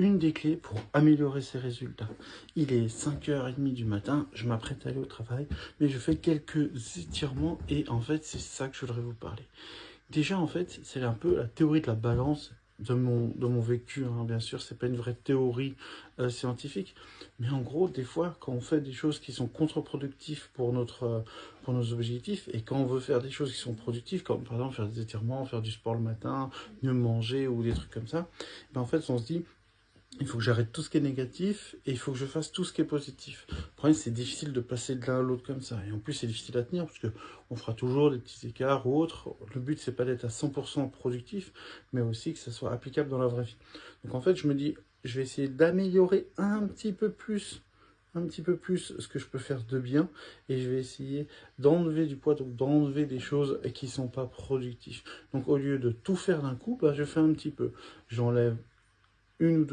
une des clés pour améliorer ses résultats. Il est 5h30 du matin, je m'apprête à aller au travail, mais je fais quelques étirements et en fait, c'est ça que je voudrais vous parler. Déjà, en fait, c'est un peu la théorie de la balance de mon vécu, hein. Bien sûr, c'est pas une vraie théorie scientifique, mais en gros, des fois, quand on fait des choses qui sont contre-productives pour pour nos objectifs, et quand on veut faire des choses qui sont productives, comme par exemple faire des étirements, faire du sport le matin, mieux manger ou des trucs comme ça, ben en fait, on se dit, il faut que j'arrête tout ce qui est négatif et il faut que je fasse tout ce qui est positif. Le problème, c'est difficile de passer de l'un à l'autre comme ça. Et en plus, c'est difficile à tenir parce que on fera toujours des petits écarts ou autres. Le but, c'est pas d'être à 100% productif, mais aussi que ça soit applicable dans la vraie vie. Donc en fait, je me dis, je vais essayer d'améliorer un petit peu plus ce que je peux faire de bien et je vais essayer d'enlever du poids, donc d'enlever des choses qui sont pas productives. Donc au lieu de tout faire d'un coup, bah, je fais un petit peu. J'enlève une ou deux